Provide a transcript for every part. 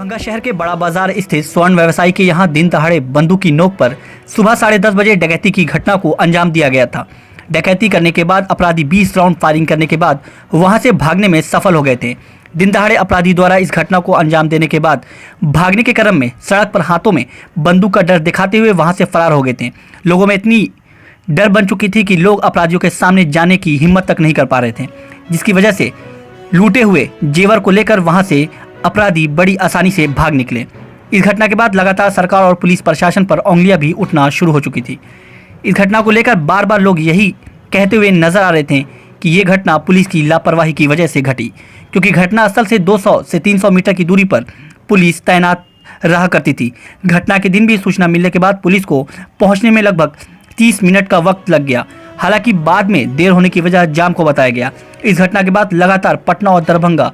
दरभंगा शहर के बड़ा बाजार स्थित स्वर्ण व्यवसायी के यहां दिन दहाड़े बंदूक की नोक पर सुबह 10:30 बजे डकैती की घटना को अंजाम दिया गया था। डकैती करने के बाद अपराधी 20 राउंड फायरिंग करने के बाद वहां से भागने में सफल हो गए थे। दिन दहाड़े अपराधी द्वारा इस घटना को अंजाम देने के बाद भागने के क्रम में सड़क पर हाथों में बंदूक का डर दिखाते हुए वहां से फरार हो गए थे। लोगों में इतनी डर बन चुकी थी कि लोग अपराधियों के सामने जाने की हिम्मत तक नहीं कर पा रहे थे, जिसकी वजह से लूटे हुए जेवर को लेकर वहां से अपराधी बड़ी आसानी से भाग निकले। इस घटना के बाद लगातार सरकार और पुलिस प्रशासन पर उंगलियां भी उठना शुरू हो चुकी थी। इस घटना को लेकर बार बार लोग यही कहते हुए नजर आ रहे थे कि ये घटना पुलिस की लापरवाही की वजह से घटी, क्योंकि घटनास्थल से 200 से 300 मीटर की दूरी पर पुलिस तैनात रहा करती थी। घटना के दिन भी सूचना मिलने के बाद पुलिस को पहुंचने में लगभग 30 मिनट का वक्त लग गया। हालांकि बाद में देर होने की वजह जाम को बताया गया। इस घटना के बाद लगातार पटना और दरभंगा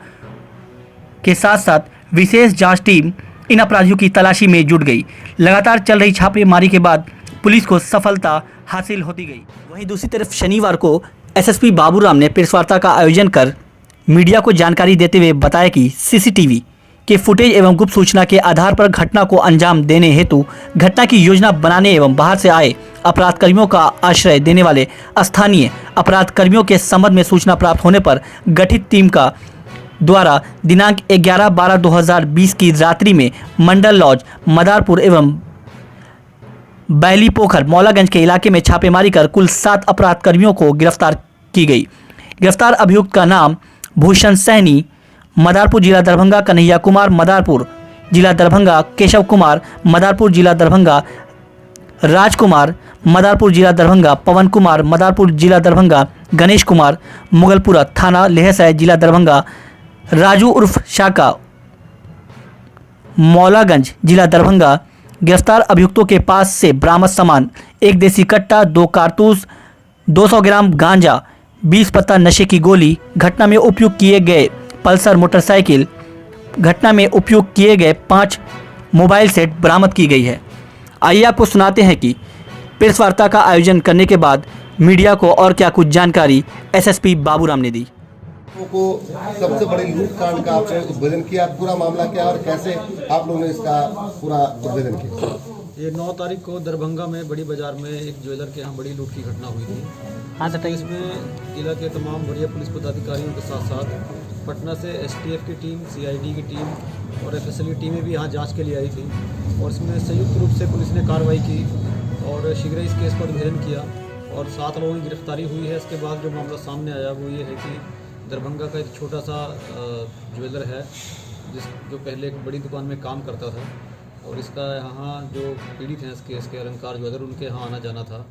के साथ साथ विशेष जांच टीम इन अपराधियों की तलाशी में जुट गई। लगातार चल रही छापेमारी के बाद पुलिस को सफलता हासिल होती गई। वहीं दूसरी तरफ शनिवार को एसएसपी बाबूराम ने प्रेस वार्ता का आयोजन कर मीडिया को जानकारी देते हुए बताया कि सीसीटीवी के फुटेज एवं गुप्त सूचना के आधार पर घटना को अंजाम देने हेतु घटना की योजना बनाने एवं बाहर से आए अपराध कर्मियों का आश्रय देने वाले स्थानीय अपराध कर्मियों के संबंध में सूचना प्राप्त होने पर गठित टीम का द्वारा दिनांक 11/12/2020 की रात्रि में मंडल लॉज मदारपुर एवं बैली पोखर मौलागंज के इलाके में छापेमारी कर कुल 7 अपराध कर्मियों को गिरफ्तार की गई। गिरफ्तार अभियुक्त का नाम भूषण सैनी मदारपुर जिला दरभंगा, कन्हैया कुमार मदारपुर जिला दरभंगा, केशव कुमार मदारपुर जिला दरभंगा, राजकुमार मदारपुर जिला दरभंगा, पवन कुमार मदारपुर जिला दरभंगा, गणेश कुमार मुगलपुरा थाना लेहसराय जिला दरभंगा, राजू उर्फ शाका मौलागंज जिला दरभंगा। गिरफ्तार अभियुक्तों के पास से बरामद सामान 1 देसी कट्टा, 2 कारतूस, 200 ग्राम गांजा, 20 पत्ता नशे की गोली, घटना में उपयोग किए गए पल्सर मोटरसाइकिल, घटना में उपयोग किए गए 5 मोबाइल सेट बरामद की गई है। आइए आपको सुनाते हैं कि प्रेस वार्ता का आयोजन करने के बाद मीडिया को और क्या कुछ जानकारी एसएसपी बाबूराम ने दी। को सबसे बड़े लूट कांड का आपने उद्भेदन किया, पूरा मामला क्या और कैसे आप लोगों ने इसका पूरा उद्भेदन किया? ये 9 तारीख को दरभंगा में बड़ी बाजार में एक ज्वेलर के यहाँ बड़ी लूट की घटना हुई थी। हाँ सर, इसमें जिला के तमाम बढ़िया पुलिस पदाधिकारियों के साथ साथ पटना से एसटीएफ की टीम, सीआईडी की टीम और एफएसएल की टीमें भी यहाँ जांच के लिए आई थी और इसमें संयुक्त रूप से पुलिस ने कार्रवाई की और शीघ्र इस केस पर उद्भेदन किया और 7 लोगों की गिरफ्तारी हुई है। इसके बाद जो मामला सामने आया वो ये है कि दरभंगा का एक छोटा सा ज्वेलर है जो पहले एक बड़ी दुकान में काम करता था और इसका यहाँ जो पीड़ित हैं इस केस के अलंकार ज्वेलर, उनके यहाँ आना जाना था।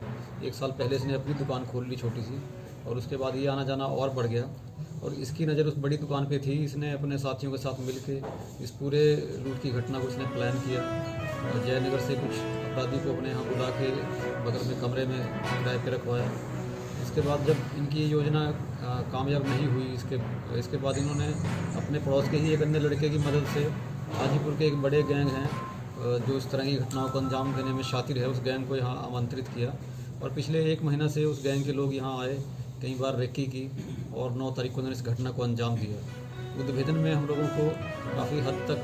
1 साल पहले इसने अपनी दुकान खोल ली छोटी सी और उसके बाद ये आना जाना और बढ़ गया और इसकी नज़र उस बड़ी दुकान पे थी। इसने अपने साथियों के साथ मिलकर इस पूरे लूट की घटना को इसने प्लान किया और जयनगर से कुछ अपराधी को अपने यहाँ बुला के बगल में कमरे में किराए पे रखवाया। इसके बाद जब इनकी योजना कामयाब नहीं हुई, इसके बाद इन्होंने अपने पड़ोस के ही एक अन्य लड़के की मदद से हाजीपुर के एक बड़े गैंग हैं जो इस तरह की घटनाओं को अंजाम देने में शातिर है, उस गैंग को यहाँ आमंत्रित किया और पिछले 1 महीना से उस गैंग के लोग यहाँ आए, कई बार रेकी की और 9 तारीख को उन्होंने इस घटना को अंजाम दिया। उद्भेदन में हम लोगों को काफ़ी हद तक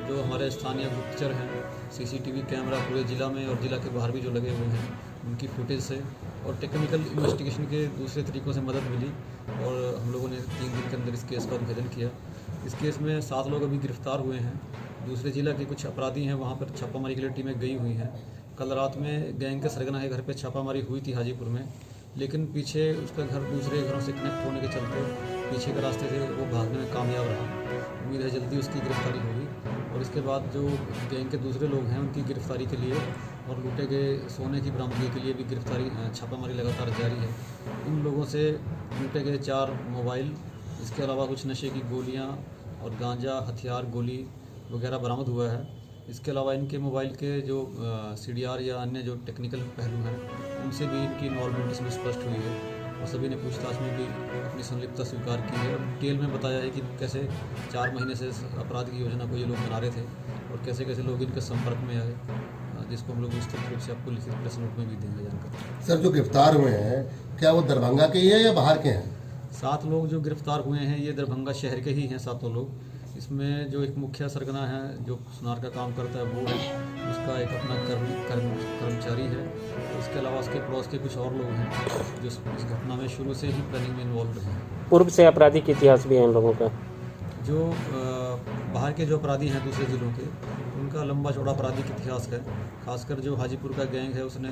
जो हमारे स्थानीय गुप्तचर हैं, सीसीटीवी कैमरा पूरे ज़िला में और ज़िला के बाहर भी जो लगे हुए हैं, उनकी फुटेज से और टेक्निकल इन्वेस्टिगेशन के दूसरे तरीक़ों से मदद मिली और हम लोगों ने 3 दिन के अंदर इस केस का उद्भेदन किया। इस केस में 7 लोग अभी गिरफ्तार हुए हैं। दूसरे ज़िला के कुछ अपराधी हैं, वहाँ पर छापामारी के लिए टीमें गई हुई हैं। कल रात में गैंग के सरगना के घर पर छापामारी हुई थी हाजीपुर में, लेकिन पीछे उसका घर दूसरे घरों से कनेक्ट होने के चलते पीछे के रास्ते से वो भागने में कामयाब रहा। उम्मीद है जल्दी उसकी गिरफ्तारी होगी और इसके बाद जो गैंग के दूसरे लोग हैं उनकी गिरफ्तारी के लिए और लूटे गए सोने की बरामदगी के लिए भी गिरफ्तारी छापामारी लगातार जारी है। इन लोगों से लूटे गए 4 मोबाइल, इसके अलावा कुछ नशे की गोलियां और गांजा, हथियार, गोली वगैरह बरामद हुआ है। इसके अलावा इनके मोबाइल के जो CDR या अन्य जो टेक्निकल पहलू हैं उनसे भी इनकी इन्वॉल्वमेंट इसमें स्पष्ट हुई है और सभी ने पूछताछ में भी अपनी संलिप्तता स्वीकार की है और डिटेल में बताया है कि कैसे 4 महीने से अपराध की योजना को ये लोग बना रहे थे और कैसे कैसे लोग इनके संपर्क में आए, जिसको हम लोग विस्तृत रूप से आपको लिखित प्रेस नोट में भी देंगे जानकारी। सर, जो गिरफ्तार हुए हैं क्या वो दरभंगा के ही है या बाहर के हैं? 7 लोग जो गिरफ्तार हुए हैं ये दरभंगा शहर के ही हैं 7 लोग। इसमें जो एक मुखिया सरगना है जो सुनार का काम करता है वो है, उसका एक अपना कर्मचारी है, इसके अलावा उसके पड़ोस के कुछ और लोग हैं जो इस घटना में शुरू से ही प्लानिंग में इन्वॉल्व हैं। पूर्व से आपराधिक इतिहास भी है इन लोगों का। जो बाहर के जो अपराधी हैं दूसरे ज़िलों के, उनका लंबा चौड़ा आपराधिक इतिहास है। खासकर जो हाजीपुर का गैंग है उसने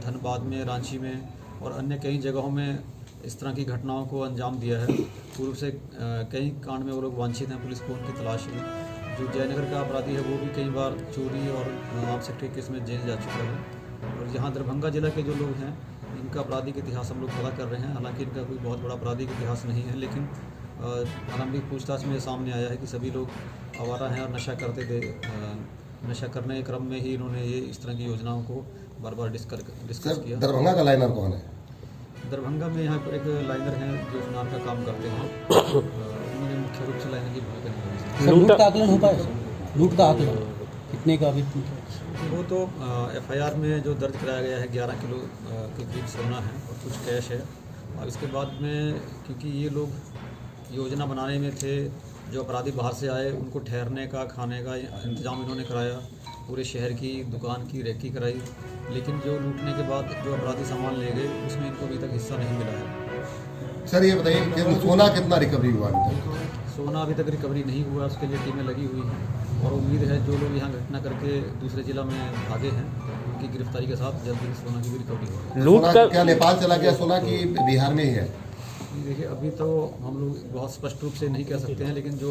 धनबाद में, रांची में और अन्य कई जगहों में इस तरह की घटनाओं को अंजाम दिया है। पूर्व से कई कांड में वो लोग वांछित हैं, पुलिस को उनकी तलाश में। जो जयनगर का अपराधी है वो भी कई बार चोरी और आर्म्स एक्ट के केस में जेल जा चुका है। और यहाँ दरभंगा जिला के जो लोग हैं इनका आपराधिक इतिहास हम लोग पता कर रहे हैं। हालांकि इनका कोई बहुत बड़ा आपराधिक इतिहास नहीं है, लेकिन आरंभिक पूछताछ में सामने आया है कि सभी लोग आवारा हैं और नशा करने के क्रम में ही इन्होंने ये इस तरह की योजनाओं को बार बार डिस्कस किया। दरभंगा का लाइनर कौन है? दरभंगा में यहाँ पर एक लाइनर हैं जो सुनार का काम करते हैं। उन्होंने मुख्य रूप से लाइनर की भूमिका निभाई। लूट का आकलन हो पाया? लूट का आकलन कितने का अभी? वो तो एफआईआर में जो दर्ज कराया गया है 11 किलो के करीब सोना है और कुछ कैश है। और इसके बाद में क्योंकि ये लोग योजना बनाने में थे, जो अपराधी बाहर से आए उनको ठहरने का, खाने का इंतजाम इन्होंने कराया, पूरे शहर की दुकान की रेकी कराई, लेकिन जो लूटने के बाद जो अपराधी सामान ले गए उसमें इनको अभी तक हिस्सा नहीं मिला है। सर ये बताइए कि सोना कितना रिकवरी हुआ अभी तक? सोना अभी तक रिकवरी नहीं हुआ, उसके लिए टीमें लगी हुई हैं और उम्मीद है जो लोग यहाँ घटना करके दूसरे जिला में भागे हैं उनकी गिरफ्तारी के साथ जल्दी सोना की भी रिकवरी होगी। लूट का क्या नेपाल चला गया सोना की बिहार में ही है? देखिए अभी तो हम लोग बहुत स्पष्ट रूप से नहीं कह सकते हैं, लेकिन जो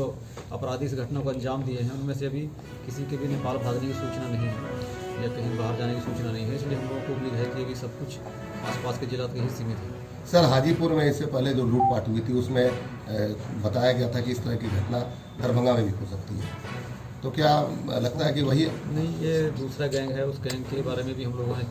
अपराधी इस घटना को अंजाम दिए हैं उनमें से अभी किसी के भी नेपाल भागने की सूचना नहीं है या कहीं बाहर जाने की सूचना नहीं है। इसलिए हम लोगों को उम्मीद है कि अभी सब कुछ आसपास के जिला तक ही सीमित है। सर हाजीपुर में इससे पहले जो लूटपाट हुई थी उसमें बताया गया था कि इस तरह की घटना दरभंगा में भी हो सकती है, तो क्या लगता है कि वही? नहीं, ये दूसरा गैंग है। उस गैंग के बारे में भी हम लोगों ने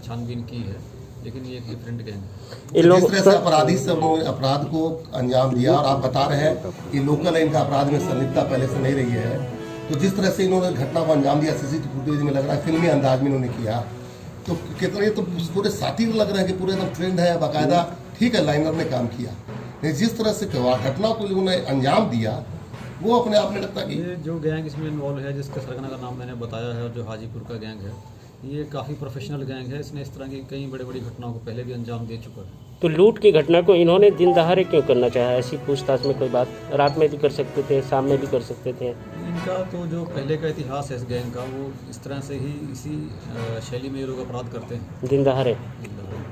छानबीन की है, लेकिन ये एक डिफरेंट गैंग है। जिस तरह से अपराधी सब अपराध को अंजाम दिया और आप बता रहे हैं कि लोकल है, इनका अपराध में संलिप्तता पहले से नहीं रही है, तो जिस तरह से इन्होंने घटना को अंजाम दिया सीसीटीवी फुटेज में लग रहा है फिल्मी अंदाज में इन्होंने किया, तो कितने तो पूरे साथी लग रहा है कि पूरे एकदम ट्रेंड है बाकायदा। ठीक है लाइनर ने काम किया, लेकिन जिस तरह से घटना को उन्होंने अंजाम दिया वो अपने आप में लगता है कि ये जो गैंग इसमें इन्वॉल्व है, जिसका सरगना का नाम मैंने बताया है और जो हाजीपुर का गैंग है, ये काफ़ी प्रोफेशनल गैंग है। इसने इस तरह की कई बड़ी बड़ी घटनाओं को पहले भी अंजाम दे चुका है। तो लूट की घटना को इन्होंने दिन दहाड़े क्यों करना चाहा? ऐसी पूछताछ में कोई बात रात में भी कर सकते थे, शाम में भी कर सकते थे। इनका तो जो पहले का इतिहास है इस गैंग का, वो इस तरह से ही इसी शैली में ये लोग अपराध करते हैं दिन दहाड़े।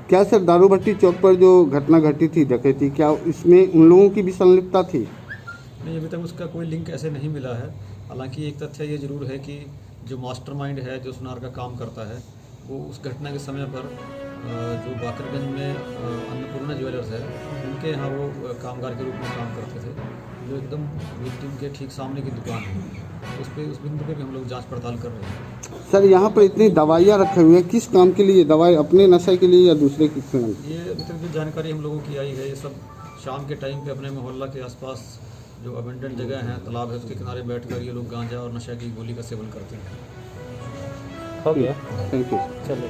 क्या सर दारूभट्टी चौक पर जो घटना घटी थी डकैती, क्या इसमें उन लोगों की भी संलिप्तता थी? नहीं, अभी तक उसका कोई लिंक ऐसे नहीं मिला है। हालांकि एक तथ्य ये जरूर है कि जो मास्टरमाइंड है, जो सुनार का काम करता है, वो उस घटना के समय पर जो बाकरगंज में अन्नपूर्णा ज्वेलर्स है उनके यहाँ वो कामगार के रूप में काम करते थे, जो एकदम विक्टिम के ठीक सामने की दुकान है। उस बिंदु पे भी हम लोग जांच पड़ताल कर रहे हैं। सर यहाँ पर इतनी दवाइयाँ रखे हुए हैं, किस काम के लिए? दवाई अपने नशे के लिए या दूसरे के लिए? ये अभी तक जो जानकारी हम लोगों की आई है, ये सब शाम के टाइम पे अपने मोहल्ला के आसपास जो अबेंडेंट जगह है, तालाब है, उसके किनारे बैठकर ये लोग गांजा और नशा की गोली का सेवन करते हैं। हो गया, थैंक यू। चलिए।